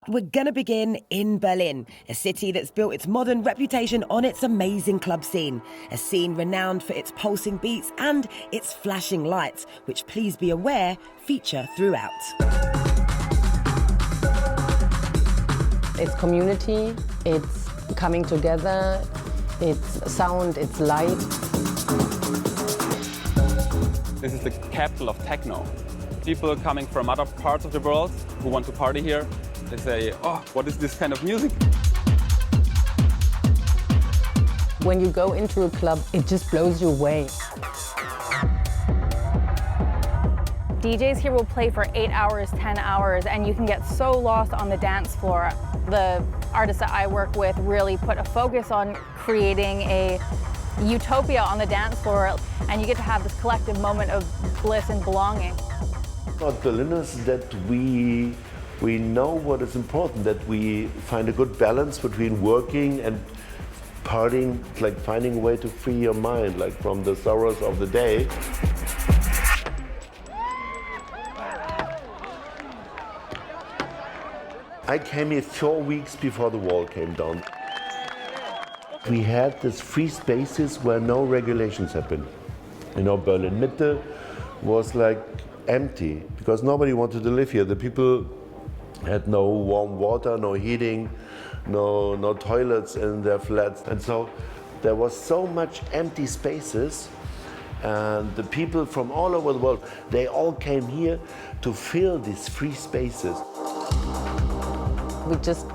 We're gonna begin in Berlin, a city that's built its modern reputation on its amazing club scene. A scene renowned for its pulsing beats and its flashing lights, which, please be aware, feature throughout. It's community, it's coming together, it's sound, it's light. This is the capital of techno. People coming from other parts of the world who want to party here, they say, oh, what is this kind of music? When you go into a club, it just blows you away. DJs here will play for 8 hours, 10 hours, and you can get so lost on the dance floor. The artists that I work with really put a focus on creating a utopia on the dance floor, and you get to have this collective moment of bliss and belonging. About Berliners that we know what is important, that we find a good balance between working and partying, like finding a way to free your mind, like from the sorrows of the day. I came here 4 weeks before the wall came down. We had these free spaces where no regulations happened. You know, Berlin Mitte was like empty because nobody wanted to live here. The people had no warm water, no heating, no toilets in their flats. And so there was so much empty spaces, and the people from all over the world, they all came here to fill these free spaces. We just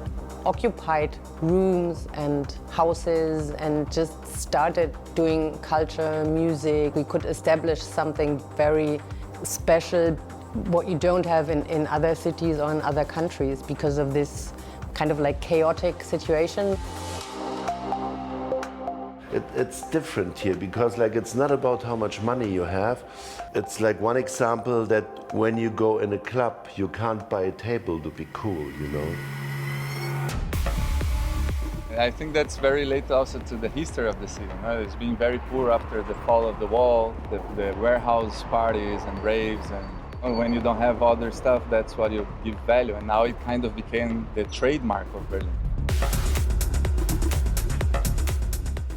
occupied rooms and houses and just started doing culture, music. We could establish something very special, what you don't have in other cities or in other countries because of this kind of like chaotic situation. It's different here because like it's not about how much money you have. It's like one example that when you go in a club, you can't buy a table to be cool, you know? I think that's very related also to the history of the city. It's been very poor after the fall of the wall, the warehouse parties and raves, and when you don't have other stuff, that's what you give value. And now it kind of became the trademark of Berlin.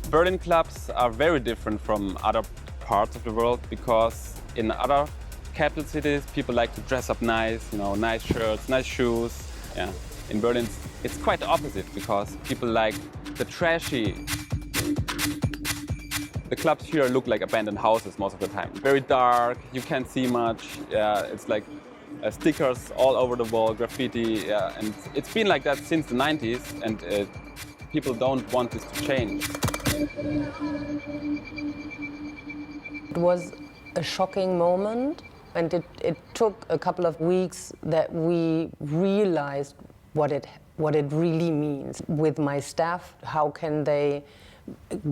Berlin clubs are very different from other parts of the world because in other capital cities, people like to dress up nice, you know, nice shirts, nice shoes. Yeah. In Berlin, it's quite the opposite because people like the trashy. The clubs here look like abandoned houses most of the time. Very dark, you can't see much. Yeah, it's like stickers all over the wall, graffiti. Yeah, and it's been like that since the 90s, and people don't want this to change. It was a shocking moment, and it took a couple of weeks that we realized what it really means. With my staff, how can they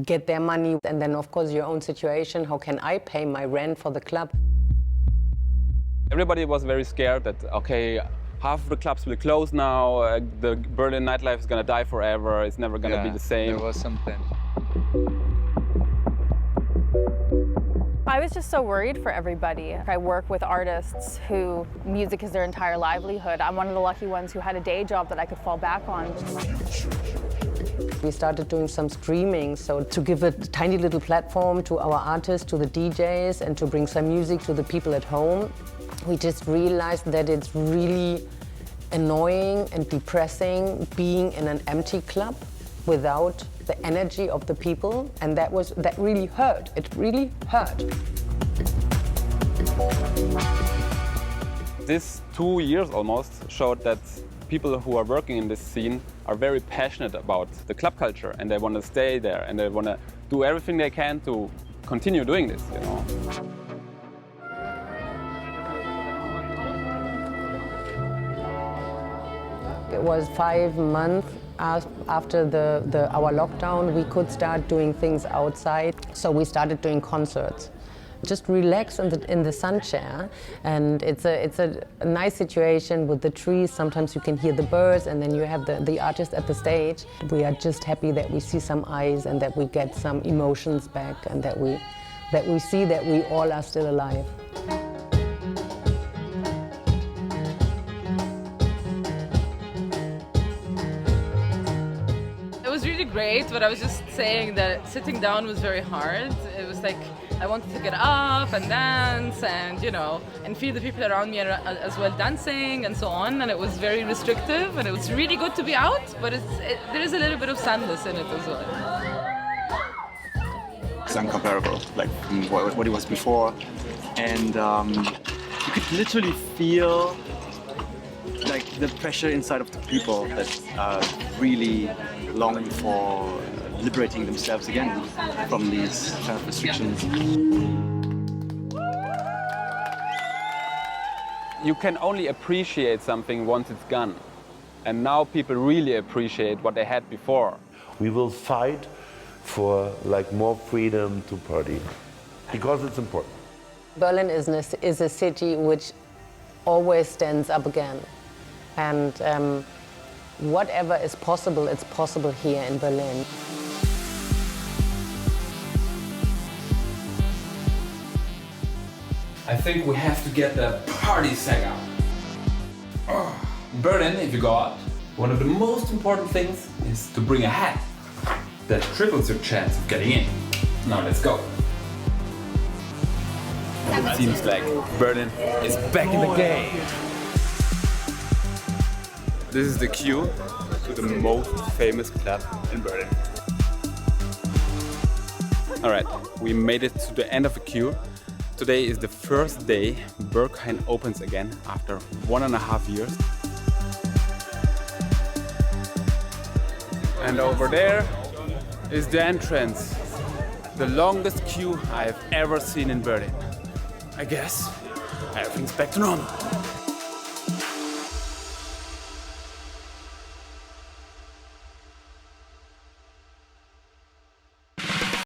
get their money? And then, of course, your own situation, how can I pay my rent for the club? Everybody was very scared that, okay, half of the clubs will close now, the Berlin nightlife is gonna die forever, it's never gonna be the same. There was some tension. I was just so worried for everybody. I work with artists who music is their entire livelihood. I'm one of the lucky ones who had a day job that I could fall back on. We started doing some streaming, so to give a tiny little platform to our artists, to the DJs, and to bring some music to the people at home. We just realized that it's really annoying and depressing being in an empty club without the energy of the people, and that really hurt. It really hurt. This 2 years almost showed that people who are working in this scene are very passionate about the club culture, and they want to stay there, and they want to do everything they can to continue doing this, you know. It was 5 months after our lockdown. We could start doing things outside, so we started doing concerts. Just relax in the sun chair, and it's a nice situation with the trees. Sometimes you can hear the birds, and then you have the artist at the stage. We are just happy that we see some eyes and that we get some emotions back, and that we see that we all are still alive. really great, but I was just saying that sitting down was very hard. It was like I wanted to get up and dance and, you know, and feel the people around me as well dancing and so on, and it was very restrictive, and it was really good to be out, but there is a little bit of sadness in it as well. It's uncomparable, like what it was before, and you could literally feel like the pressure inside of the people that are really longing for liberating themselves again from these kind of restrictions. You can only appreciate something once it's gone. And now people really appreciate what they had before. We will fight for like more freedom to party because it's important. Berlin is a city which always stands up again. And whatever is possible, it's possible here in Berlin. I think we have to get the party saga. In Berlin, if you go out, one of the most important things is to bring a hat. That triples your chance of getting in. Now let's go. It seems like Berlin is back in the game. This is the queue to the most famous club in Berlin. Alright, we made it to the end of the queue. Today is the first day Berghain opens again after 1.5 years. And over there is the entrance. The longest queue I have ever seen in Berlin. I guess everything's back to normal.